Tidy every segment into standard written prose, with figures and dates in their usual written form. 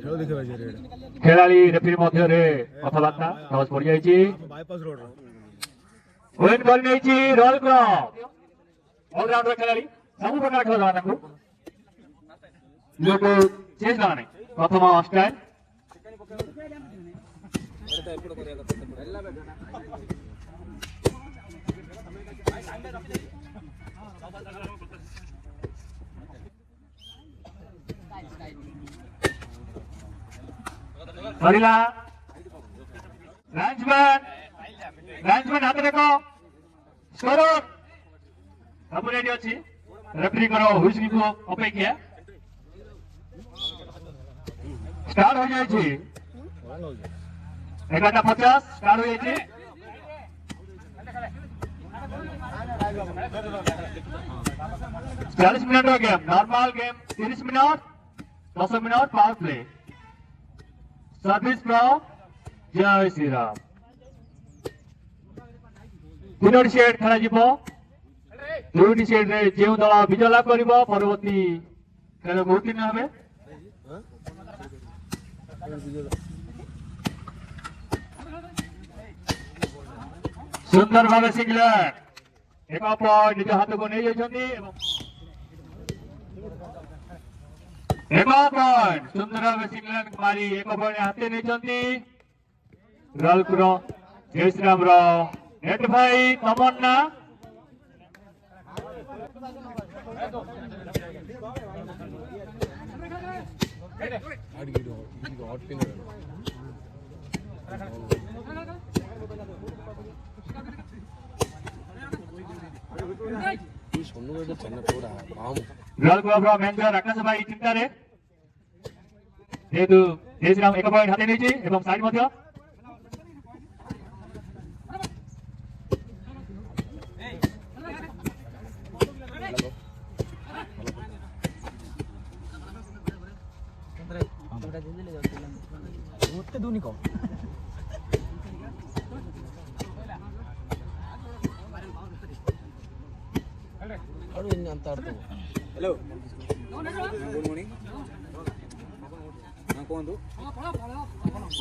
खेलाड़ी रेफरी मध्य कथबार्ता टॉस पड़ जाइए विन कर नहीं रोल क्रॉप ऑलराउंडर खेलाड़ी सब प्रकार खेल जाना लोग चेंज करना नहीं प्रथम स्टाइल सरिला लाइन्समैन हाथ देखो स्कोर सब रेडी अच्छी रेफरी करो हुइसिल को अपेक्षा स्टार्ट हो जाए 11:50 स्टार्ट हो जाए 40 मिनट हो game normal game 30 minute 10 minute power play service from Jai Shri Ram तीनोटी set खेला जीवो दुईटी सेट रे जो दल विजय लाभ करिवो परवर्ती खेल को उत्तीर्ण हेबे सुंदर भाव सिंगलर एक पॉइंट निज हाथ को नहीं जाइछन्ती एक पॉइंट सुंदर भाव सिंगलर मारी एक पॉइंट हाथे नहीं जाइछन्ती रोल करो जय श्री राम रो नेट भाई तमन्ना रोल करो मैनेजर आकाश भाई चिंता रे जेतु जय श्री राम एक पॉइंट हाथे नहीं एवं साइड मध्य हेलो गुड मॉर्निंग हां कोन दो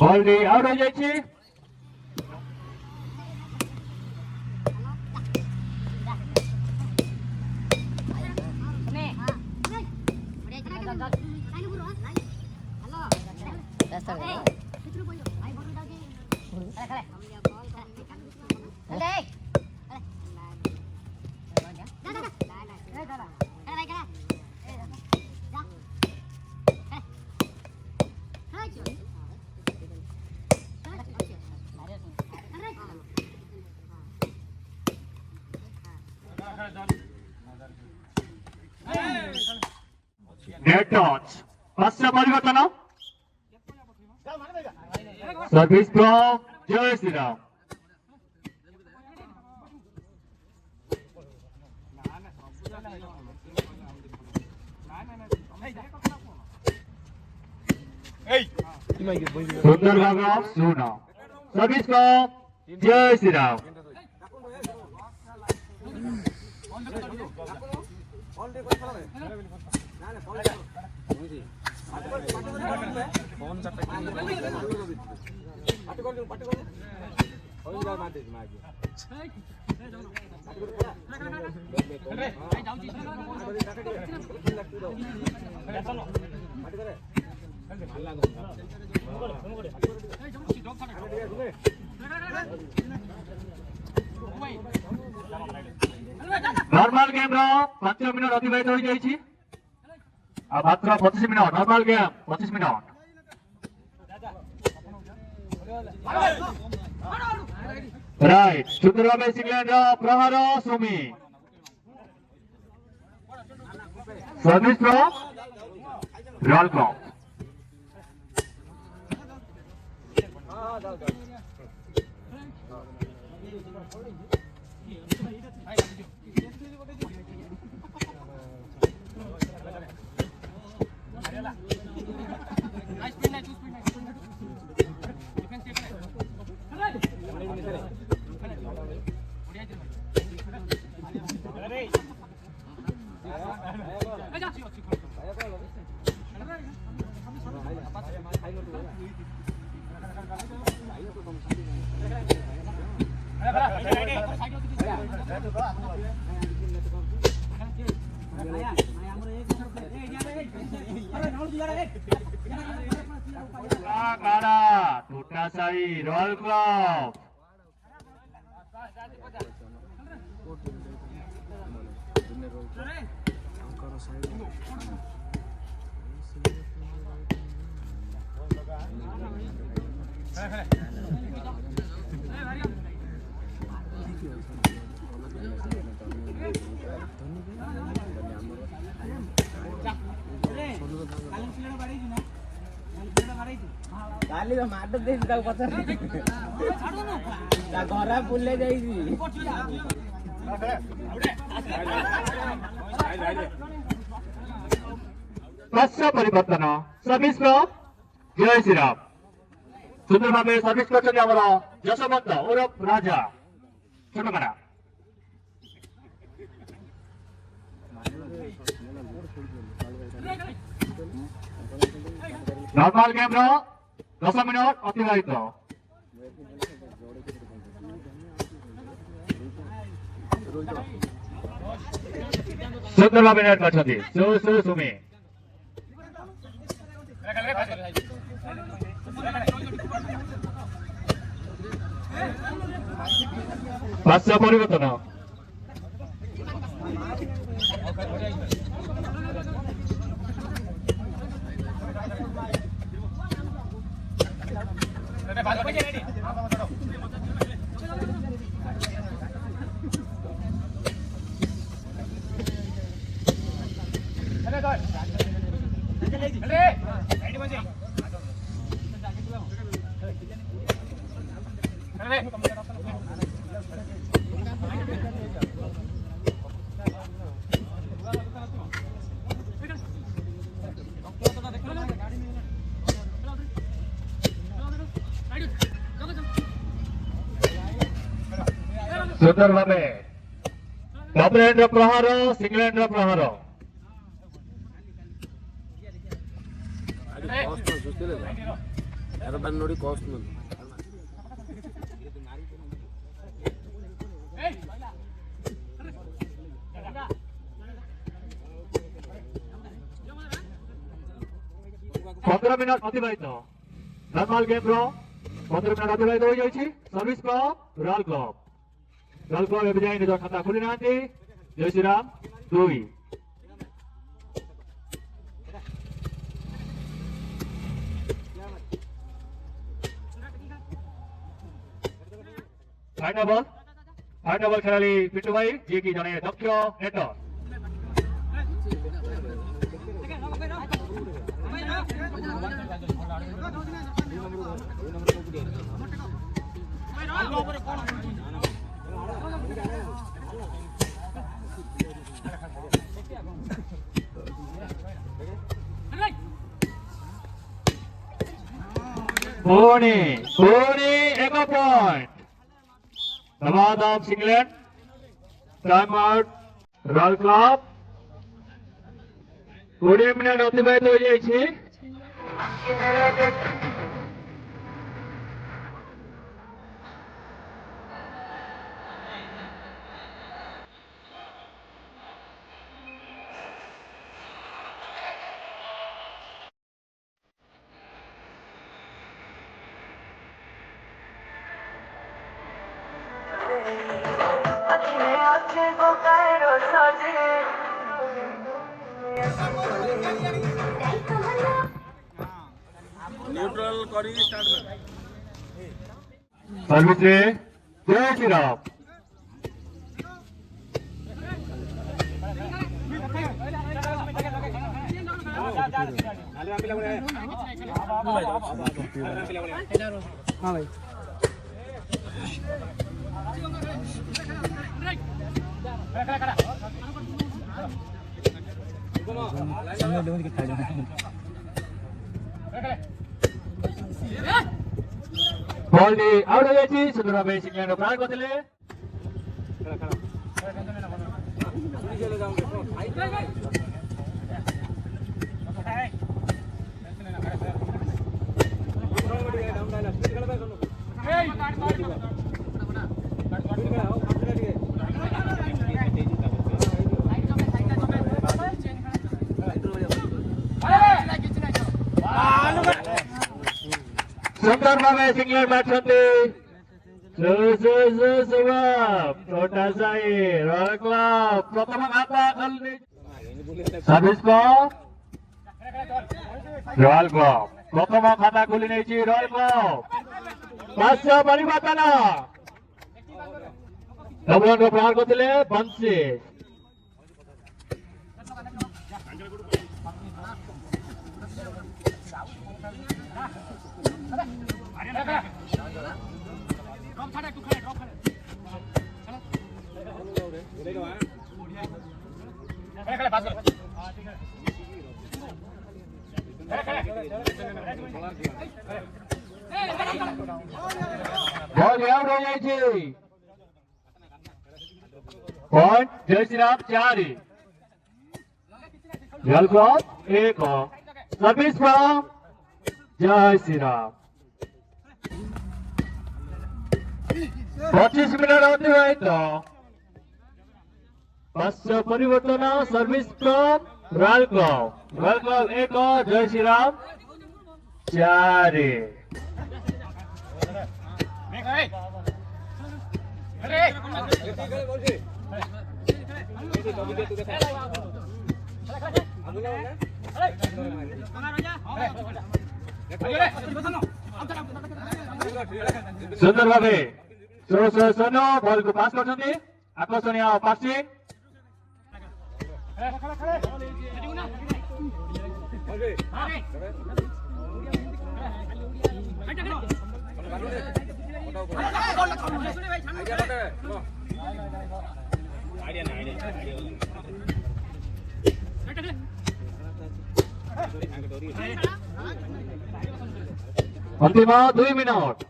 बॉल डी आउट हो जाइए नेट टच फर्स्ट परिवर्तन सर्विस फ्रॉम जय श्री राम सुंदर भाव सुना service from Jai Shri Ram normal game रो 5 मिनट अतिबाहित हो जाइछि आ मात्र 25 minute normal game 25 minute right सुंदर भाव इंग्लैंड रो प्रहार सुमी सर्विस फ्रॉम रोल कॉम কারা টুটাসারি রয়্যাল ক্লাব କାଲି ମାଡ ଦେଇଛି ତାକୁ ପଚାର ତା ଘର ବୁଲେ ଯାଇଛି পাঁচশো পরিবর্তন সর্ভিস ক্লাব জয় শ্রীরাম সুন্দর ভাবে সর্ভিস করছেন আমার যশবন্ত ওরফ রাজা ছোটকাটা নর্মাল গেমর 10 মিনিট অতিবাহিত সুন্দর ভাবে নেট করছেন সুমি পাঁচশো পরিবর্তন सुंदर भावे डबल हैंड प्रहार सिंगल हैंड प्रहार ನೋಡಿ ಕಾಸ್ಟ್ पंद्रह मिनट अतिबाहित नॉर्मल गेम 15 मिनट अतिबाहित हो जाइए सर्विस क्लब रॉयल क्लब एवं जाए निज खाता खोली ना जय श्रीराम 2 फाइट बॉल खेलाड़ी पिंटू भाई जी की जने दक्ष नेटर Boni एक पॉइंट नवादाम सिंगलैंड time out royal club 20 minute अतिबाहित हो जाइए न्यूट्रल करी स्टार्ट सर्विस रे जय श्री राम हां भाई बॉल डी आउट हो जाइए सुंदर भाई सिंगलैंड प्राण करथिले सुंदर भावे सिंगल मारछन्ते छोटा साई रॉयल क्लब प्रथम खाता खेल्ने सर्भिस क्लब रॉयल क्लब प्रथम खाता खोलिनेछि रॉयल क्लब 500 परिवर्तन डबल को प्रहार करथिले बंसी बॉल आउट हो जाए छी पॉइंट जय Shri Ram 4 royal club 1 service from Jai Shri Ram 25 minute अतिबाहित 500 परिवर्तन सर्विस फ्रॉम रॉयल क्लब 1 जय श्री राम 4 सुंदर भावे सोनो बॉल को पास कर आकर्षणीय पासिंग अंतिम 2 मिनट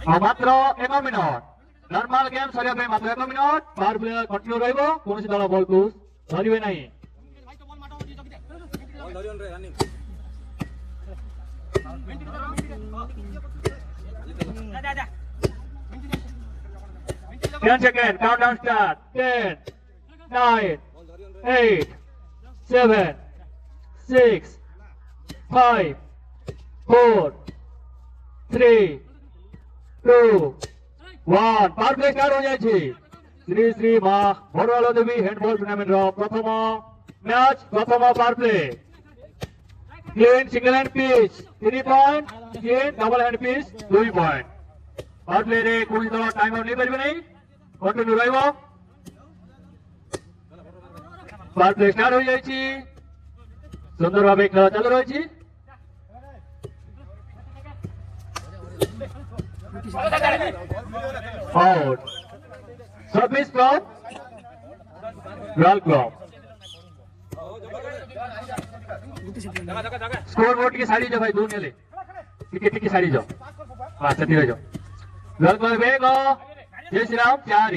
मात्र 1 मिनट नॉर्मल गेम सरिया पे मात्र 1 मिनट पावर प्ले कंटिन्यू रहइबो कोनोसी दल बॉल को धरिबे नाही Ten seconds, countdown start. 10, 9, 8, 7, 6, 5, 4, 3, 2, 1. Power play start हो जाए छी श्री श्री मां बड़वाला देवी हैंडबॉल टूर्नामेंट रो प्रथम मैच प्रथम power play clean single hand pitch 3 point clean double hand pitch 2 point power play रे कोन दल टाइम आउट नै परबे नै कंटिन्यू रहइबो पावर प्ले स्टार्ट हो जाए छी सुंदर भावे खेल चालू रही छी out service from royal club score board की साड़ी जो भाई दूर नेले टिके साड़ी जो हां सती रह जो रॉयल क्लब बेगो जय श्री राम 4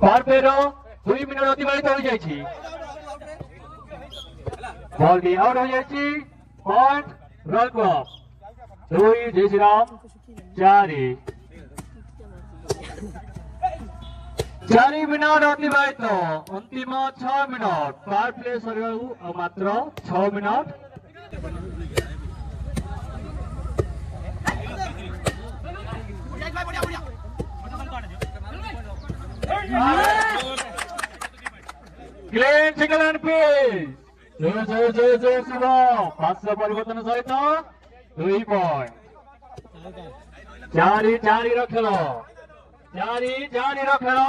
पार पेरो 2 मिनट अतिबाहित हो जाए छी बॉल भी आउट हो जाए छी पॉइंट रॉयल क्लब 2 जय श्री राम 4 मिनट अतिबाहित अंतिम 6 मिनट पावर प्ले सरियाउ मात्र 6 minute clean single hand pitch जय शिव 500 परिवर्तन सहित 2 पॉइंट 4 रखेल 4 रखेल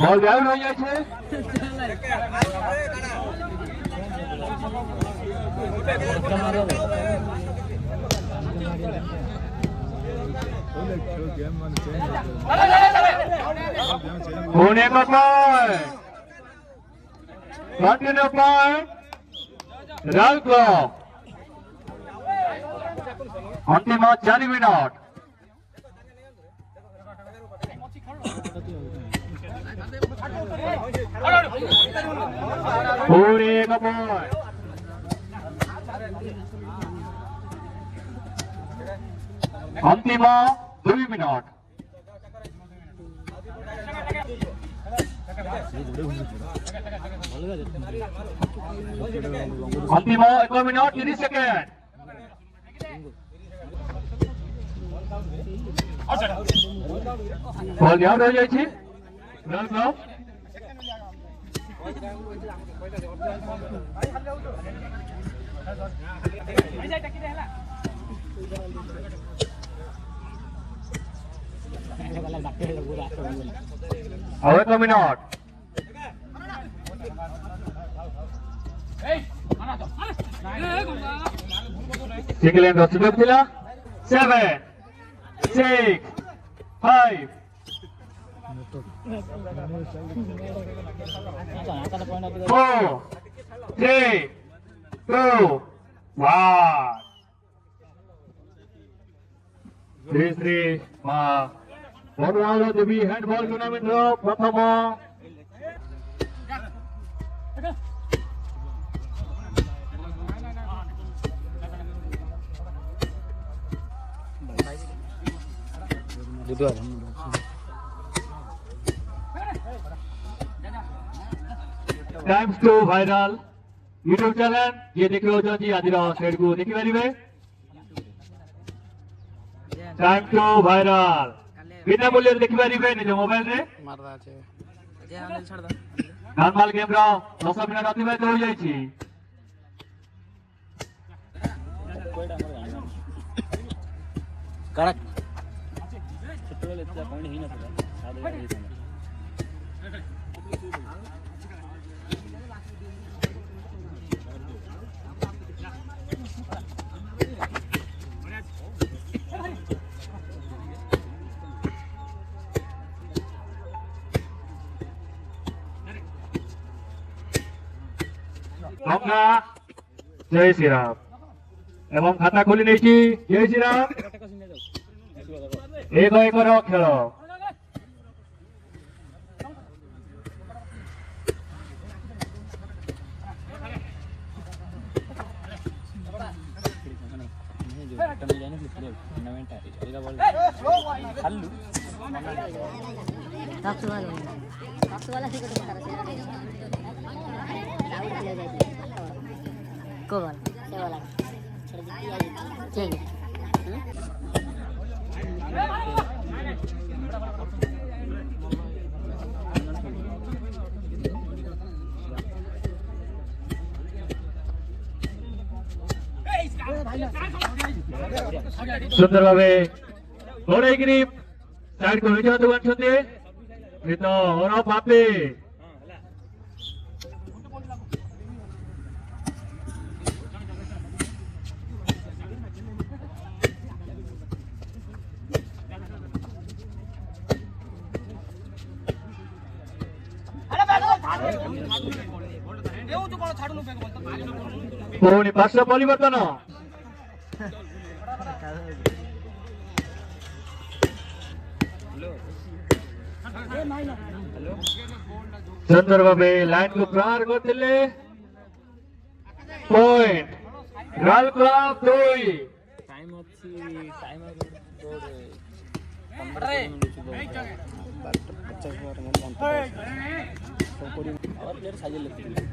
बॉल आउट हो जाए छे पुणे का point continue point run clock अंतिम 4 मिनट पुणे का पॉइंट अंतिम 2 मिनट अंतिम 1 मिनट 30 सेकेंड बॉल आउट हो जाए रन क्लॉक और 1 मिनट सिंगल एंड सुयोग थिला 7 6 5 4 3 2 1 श्री बड़वाल देवी हैंडबॉल टूर्नामेंट प्रथम times to viral YouTube channel ये देखि आज सेट को देखि पारे टाइम टू वायरल बिना मूल्य देखि पारे निज मोबाइल रे नॉर्मल गेम रो 10 मिनट अतिबाहित हो जाइछि करेक्ट छोटले इतना पॉइंट ही ना था गंगा जय श्री राम एवं खाता खोली नहीं जय श्री राम एक खेल सुंदर भावे घोड़े ग्रिप साइड को विजय तो और पापे पुणी पार्श्व परिवर्तन सुंदर भावे लाइन को प्रहार करते point run club 2 time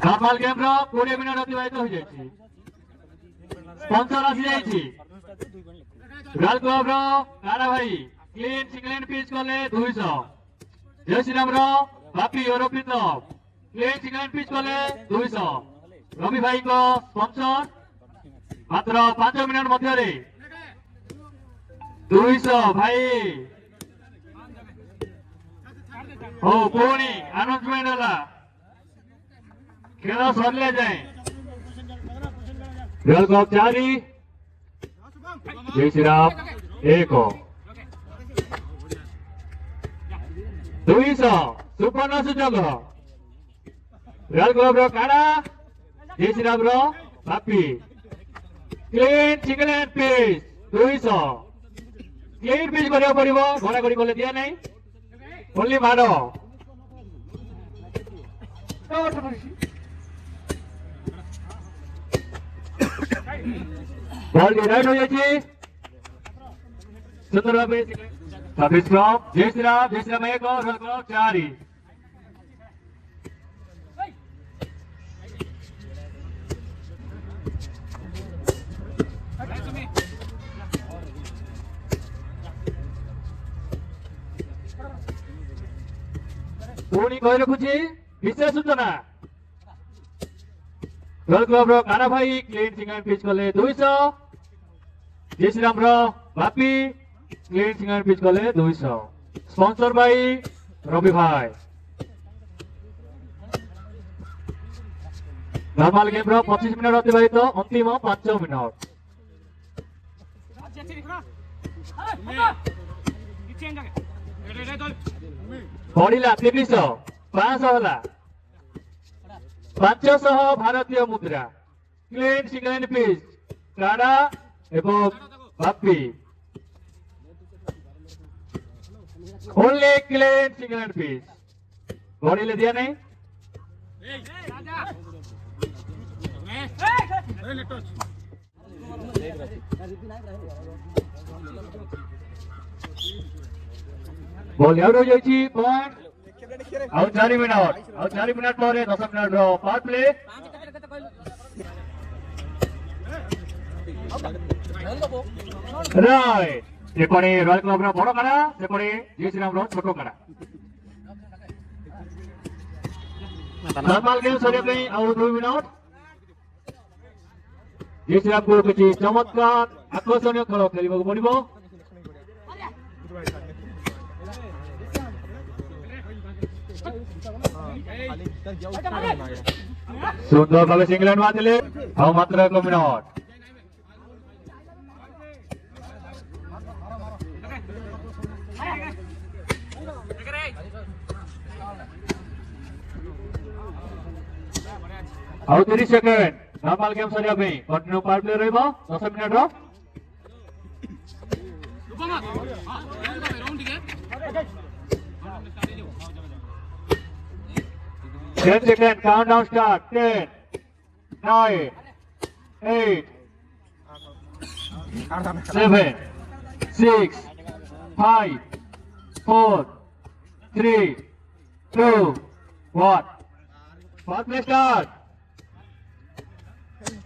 normal game रो 20 मिनट अतिबाहित हो जाइछि स्पॉन्सर आसी जाइछि रन क्लब रो कारा भाई क्लीन सिंगल पिच कले 200 जय श्री राम रो बापी यूरोपित क्लीन सिंगल पिच कले 200 रवि भाई को स्पॉन्सर मात्र 5 मिनट मध्य रे 200 भाई ओ पुणी अनाउंसमेंट होला खेल सरले जाए रेल कप 4 जय श्री राम 1 200 ସୁପର୍ଣ୍ଣ ସୁଯୋଗ ରୟାଲ କ୍ଲବର କାଣା ଜୟ ଶ୍ରୀରାମର Bapi clean single hand pitch 200 clean pitch କରିବାକୁ ପଡିବ ଘୋଡ଼ା କରି ଗଲେ ଦିଆ ନାହିଁ ଓନ୍ଲି ମାଡ଼ बॉल राइट हो जाए सुंदर भावे सर्विस क्रॉप जय श्री राम एक और रन क्रॉप 4 ही पुणी कही रखुची विशेष सूचना रॉयल क्लब रो काना भाई क्लीन सिंगल पिच कले 200 जय श्री राम रो बापी क्लीन सिंगल पिच कले 200 स्पॉन्सर भाई रवि भाई नॉर्मल गेम रो 25 मिनट अतिबाहित अंतिम 5 मिनट पड़िला 300 500 होला 500 भारतीय मुद्रा क्लीन सिंगल पिच काड़ा एवं Bapi only clean single pitch घोड़ीले दिया नहीं बॉल आउट हो जाइए पॉइंट आउट 4 मिनट पर 10 मिनट रो पावर प्ले राइट सेपड़ी रॉयल क्लब रो बड़ काड़ा सेपड़ी जय श्री राम रो छोट काड़ा नॉर्मल गेम सरिया पे आउट 2 मिनट जय श्री राम को किछि चमत्कार आकर्षणीय खेल खेलिबो पड़िबो सुंदर भावे सिंगलैंड मारले और मात्र 1 मिनट और 30 सेकंड नॉर्मल गेम सरिया पे कंटिन्यू पावर प्ले रहबो 10 मिनट रो 10 seconds, countdown start. 10, 9, 8, 7, 6, 5, 4, 3, 2, 1. Ball play start.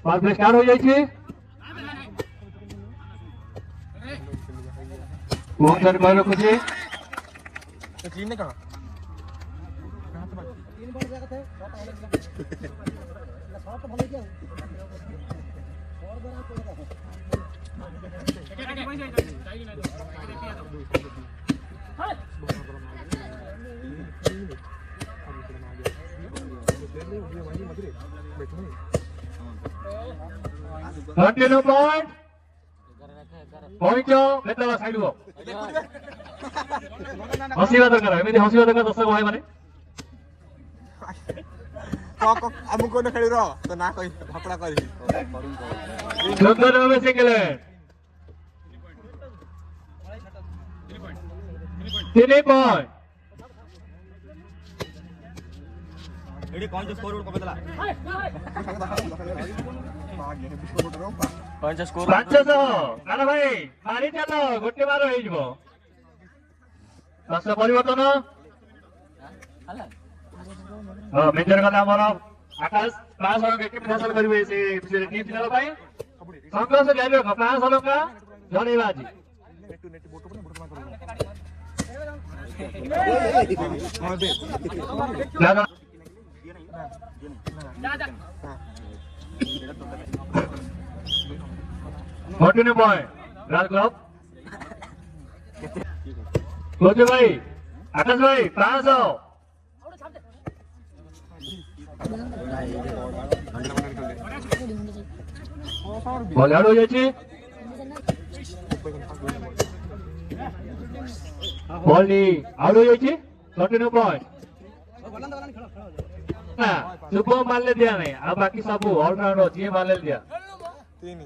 Ball play start हो जाइए. बहुत सारे बॉलर कुछ है. तीन ने कहा. Continue point. Point जो बेटा साइड हो. हंसी बात कर रहा है. मैं हंसी बात कर दर्शक भाई माने. ଆମକୁ କୋଉଠି ଖେଳିର ତ ନା କହି ଭାପଡା କରି ସୁନ୍ଦର ଭାବେ ସିଙ୍ଗଲ 3 ପଏଣ୍ଟ ଏଠି କଣ ଯେ ସ୍କୋର ବୋର୍ଡ କମେଇଦେଲା 500 କାନା ଭାଇ ମାରି ଚାଲ ଗୋଟେ ବାର ହେଇଯିବ ଦଶ ପରିବର୍ତ୍ତନ मेजर गला हमर आकाश 500 के कितने हासिल करिवे से टीम फिनाल पाई संघर्ष जारी रख 500 का धन्यवाद कंटिन्यू बॉय राज क्लब कोच भाई आकाश भाई 500 बॉल आउट हो जाए बॉल आउट हो जाए कंटिन्यू पॉइंट ना शुभम मारले दिया नाही आ बाकी सब ऑलराउंडर जी मारले दिया ତିନି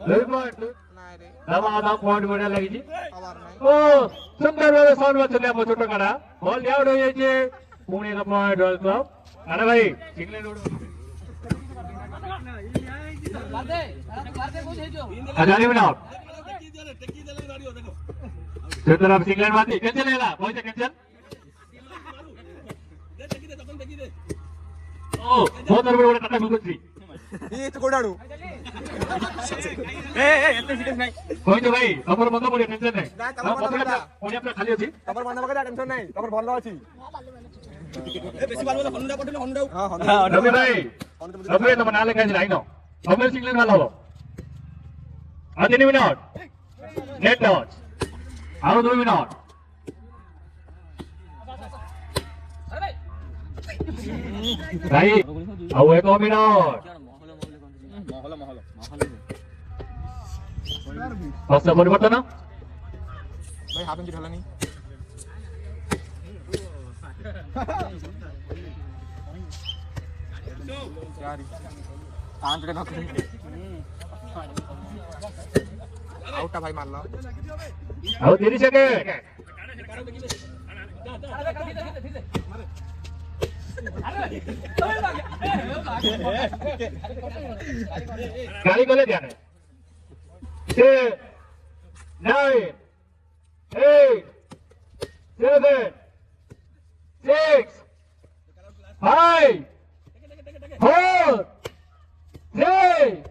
2 पॉइंट ନାଇଁ ରେ दबा आधा पॉइंट बढ़िया लगी जी ଖବର ନାହିଁ ओ सुंदर भावे साउंड बचले हम छोटो काड़ा बॉल आउट हो जाई जे पुणे का पॉइंट रॉयल क्लब अरे भाई इंग्लैंड हजारी में आउट सुंदर अब इंग्लैंड बात कैंसिल हैला कोई से कैंसिल ओ बहुत बड़ा टाटा बिल्कुल थी ये तो कोडाडू ए एते सीरियस नाही कोई तो भाई खबर बंद पड़े टेंशन नहीं ना, खबर बंद पड़ा। पुणे अपना खाली अछि ତମର ବନ୍ଦ ପକେଇ ଟେନସନ ନାହିଁ ତମର ଭଲ ଅଛି ଏ ବେଶୀ ବାଲ ବୋଲେ ହଣ୍ଡା ପଠେଇଲେ ହଣ୍ଡା ହଁ रवि भाई रवि तो मना ले कैसे लाइन हो हमें इंग्लैंड वाला हो आधे मिनट नेट डॉट और 2 मिनट भाई ଆଉ 1 ମିନିଟ ବସ ପରିବର୍ତ୍ତନ ଭାଇ ହାଫ ଇଞ୍ଚ ଢଲାନି ଚାରି ପାଞ୍ଚ ଟେ ନକରି ଆଉଟା ଭାଇ ମାରଲ ଆଉ 30 ସେକେଣ୍ଡ गाड़ी को ले ध्यान 10 9 8 7 6 5 4 3